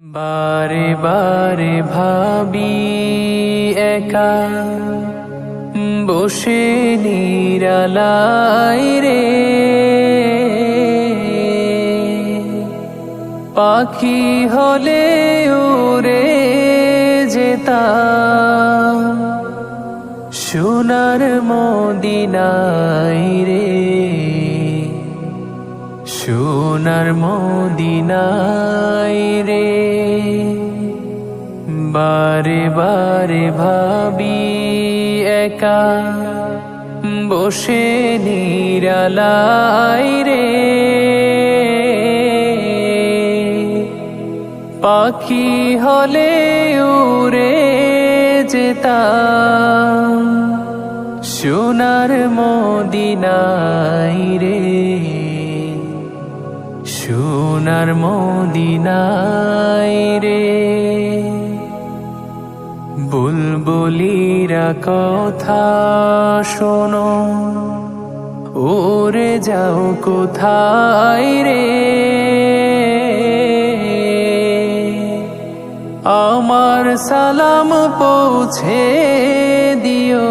বারে বারে ভাবি একা বসে নিরালাই রে, পাখি হলে উড়ে যেতাম সোনার মদিনায় রে, সোনার মদিনায় রে। বারে বারে ভাবি একা বসে নিরালাই রে, পাখি হলে উড়ে যেতাম সোনার মদিনায় রে, সোনার মদিনায় রে। বুলবুলিরা কথা শোনো, উড়ে যাও কোথায় রে, আমার সালাম পৌঁছে দিও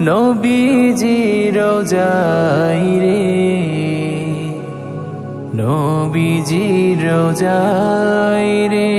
নবীজির রোজায় রে, নবীজির রোজায় রে।